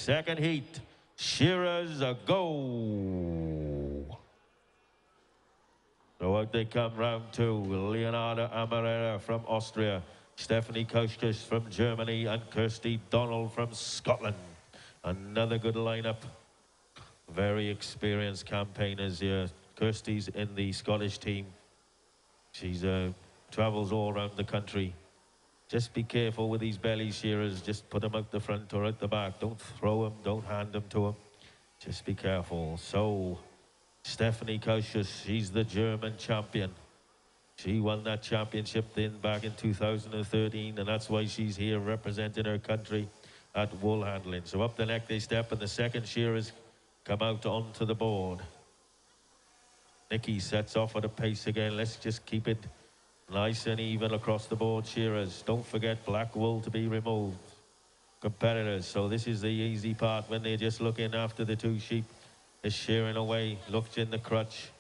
second heat. Shears, a go. So out they come, round two. Leonardo Amarera from Austria, Stephanie Koschkes from Germany, and Kirsty Donald from Scotland. Another good lineup. Very experienced campaigners here. Kirsty's in the Scottish team. She's travels all around the country. Just be careful with these bellies, Shearers. Just put them out the front or out the back. Don't throw them, don't hand them to them. Just be careful. So, Stephanie Koschkes, she's the German champion. She won that championship back in 2013, and that's why she's here representing her country at wool handling. So up the neck they step, and the second Shearers come out onto the board. Nikki sets off at a pace again. Let's just keep it nice and even across the board, Shearers. Don't forget black wool to be removed. Competitors, so this is the easy part when they're just looking after the two sheep. Is shearing away, looked in the crutch.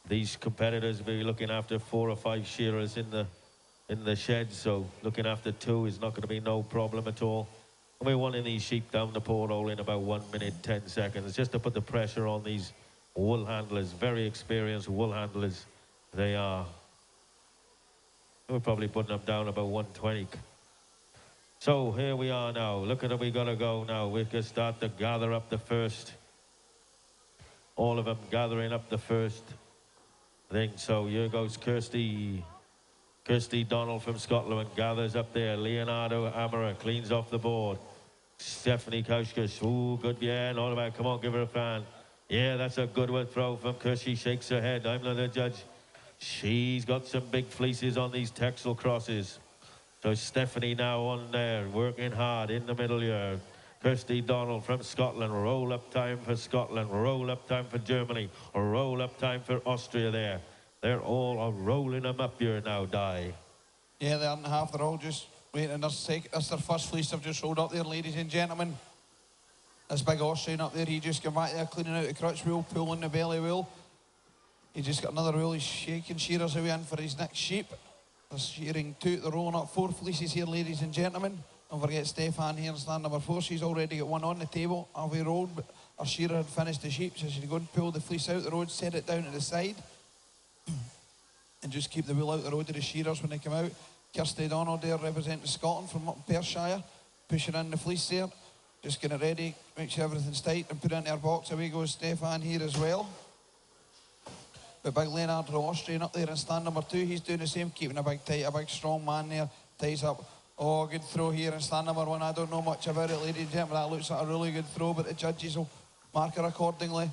These competitors will be looking after 4 or 5 shearers in the shed, so looking after 2 is not going to be no problem at all. And we're wanting these sheep down the porthole in about 1 minute, 10 seconds, just to put the pressure on these wool handlers, very experienced wool handlers they are. We're probably putting them down about 120. So here we are now. Look at it, we gotta go now. We can start to gather up the first. All of them gathering up the first thing. So here goes Kirsty Donald from Scotland gathers up there. Leonardo Amara cleans off the board. Stephanie Koschkes, ooh, good, yeah, not about, come on, give her a fan. Yeah, that's a good one throw from Kirsty, shakes her head. I'm not a judge. She's got some big fleeces on these Texel crosses. So Stephanie now on there, working hard in the middle here. Kirsty Donald from Scotland, roll up time for Scotland, roll up time for Germany, roll up time for Austria there. They're all rolling them up here now, Di. Yeah, they aren't half, they're all just waiting. That's their first fleece they've just rolled up there, ladies and gentlemen. This big Austrian up there, he just came back there cleaning out the crutch wheel, pulling the belly wheel. He just got another wheel, he's shaking Shearers away in for his next sheep. They're shearing 2, they're rolling up 4 fleeces here, ladies and gentlemen. Don't forget Stefan here in stand number 4. She's already got one on the table. Halfway rolled, but our shearer had finished the sheep, so she'd go and pull the fleece out the road, set it down to the side, and just keep the wheel out the road to the shearers when they come out. Kirsty Donald there representing Scotland from up Perthshire, pushing in the fleece there. Just getting it ready, make sure everything's tight, and put it into her box. Away goes Stefan here as well. But big Leonardo Austrian up there in stand number 2, he's doing the same, keeping a big tight, a big strong man there, ties up. Oh, good throw here in stand number 1. I don't know much about it, ladies and gentlemen. That looks like a really good throw, but the judges will mark her accordingly.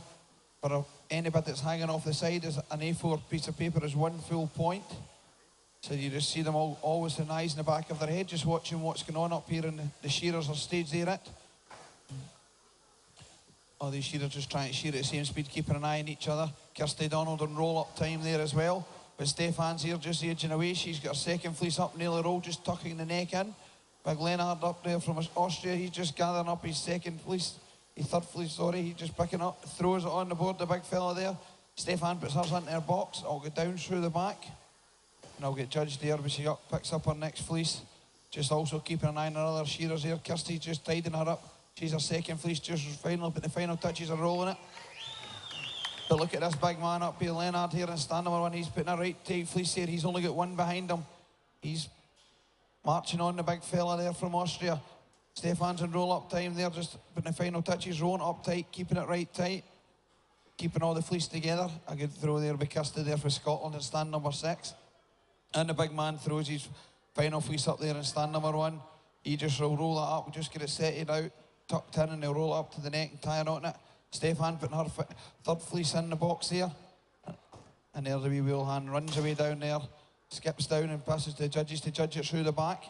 For any bit that's hanging off the side is an A4 piece of paper is 1 full point. So you just see them all always with eyes in the back of their head, just watching what's going on up here, and the shearers are staged there it. Oh, these shearers just trying to shear at the same speed, keeping an eye on each other. Kirsty Donald on roll-up time there as well. But Stefan's here just edging away. She's got her second fleece up, nearly rolled, just tucking the neck in. Big Leonard up there from Austria, he's just gathering up his second fleece. His third fleece, sorry, he's just picking up, throws it on the board, the big fella there. Stefan puts hers into her box. I'll go down through the back. And I'll get judged there, but she picks up her next fleece. Just also keeping an eye on her other shearers here. Kirsty's just tidying her up. She's her second fleece, just final, but the final touches are rolling it. But look at this big man up here, Leonard here in stand number 1. He's putting a right tight fleece here. He's only got 1 behind him. He's marching on the big fella there from Austria. Stefan's in roll-up time there, just putting the final touches, rolling up tight, keeping it right tight. Keeping all the fleece together. A good throw there by Kirsty there for Scotland in stand number 6. And the big man throws his final fleece up there in stand number 1. He just will roll it up, just get it setted out, tucked in, and they'll roll it up to the neck and tie it on it. Stefan putting her third fleece in the box there. And there's the wee wheel hand, runs away down there, skips down and passes to the judges to judge it through the back.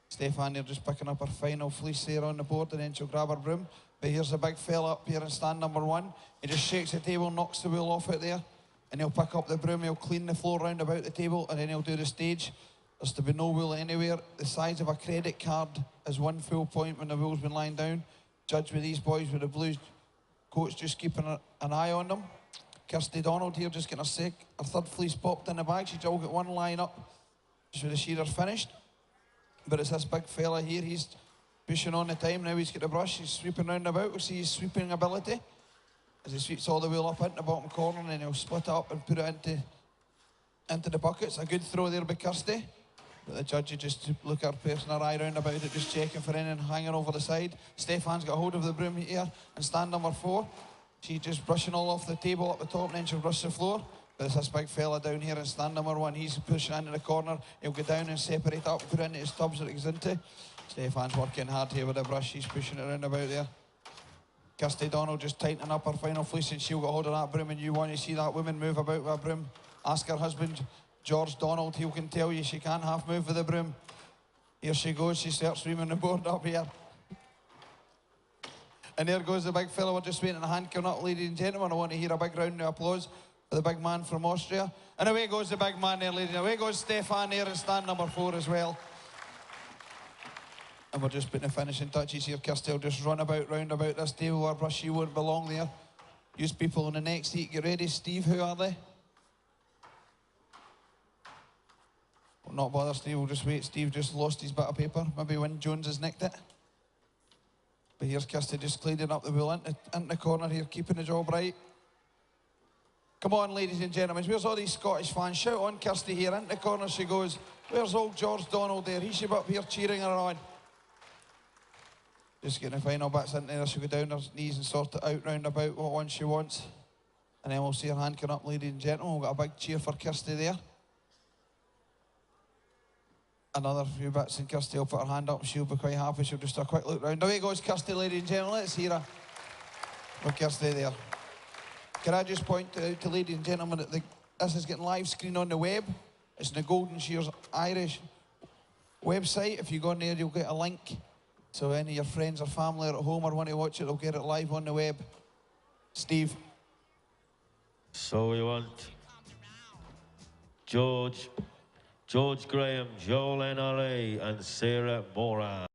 Stefan there just picking up her final fleece there on the board, and then she'll grab her broom. But here's a big fella up here in stand number 1. He just shakes the table, knocks the wheel off it there, and he'll pick up the broom, he'll clean the floor round about the table, and then he'll do the stage. There's to be no wheel anywhere. The size of a credit card is 1 full point when the wheel's been lying down. Judge with these boys with the blue coats, just keeping an eye on them. Kirsty Donald here just getting her third fleece popped in the bag. She's all got 1 line up, just with the shearers finished. But it's this big fella here, he's pushing on the time. Now he's got the brush. He's sweeping round about. We'll see his sweeping ability as he sweeps all the way up into the bottom corner, and then he'll split it up and put it into the buckets. A good throw there by Kirsty. But the judge would just look at her, piercing her eye round about it, just checking for anything hanging over the side. Stefan's got hold of the broom here and stand number 4. She's just brushing all off the table up the top, and then she'll brush the floor. But there's this big fella down here in stand number 1. He's pushing into the corner. He'll go down and separate up, put it into his tubs that it goes into. Stefan's working hard here with the brush. He's pushing it around about there. Kirsty Donald just tightening up her final fleece, and she'll get hold of that broom. And you want to see that woman move about with a broom, ask her husband, George Donald. He can tell you she can't half move with the broom. Here she goes. She starts sweeping the board up here. And there goes the big fella. We're just waiting a hand count up, ladies and gentlemen. I want to hear a big round of applause for the big man from Austria. And away goes the big man there, ladies. Away goes Stefan there in stand number 4 as well. And we're just putting the finishing touches here. Kirsty will just run about round about this table where brush. She won't belong there. Use people in the next heat. Get ready. Steve, who are they? We'll not bother Steve. We'll just wait. Steve just lost his bit of paper. Maybe Wynne Jones has nicked it. But here's Kirsty just cleaning up the wool into the corner here, keeping the job right. Come on, ladies and gentlemen. Where's all these Scottish fans? Shout on Kirsty here. Into the corner she goes. Where's old George Donald there? He should be up here cheering her on. Just getting the final bits in there. She'll go down her knees and sort it out round about what one she wants. And then we'll see her hand come up, ladies and gentlemen. We've got a big cheer for Kirsty there. Another few bits, and Kirsty will put her hand up. She'll be quite happy. She'll just do a quick look round. Away goes Kirsty, ladies and gentlemen. Let's hear her. With Kirsty there. Can I just point out to ladies and gentlemen that this is getting live screen on the web. It's the Golden Shears Irish website. If you go on there, you'll get a link. So any of your friends or family are at home or want to watch it, they'll get it live on the web. Steve. So we want George Graham, Joel NRA, and Sarah Moran.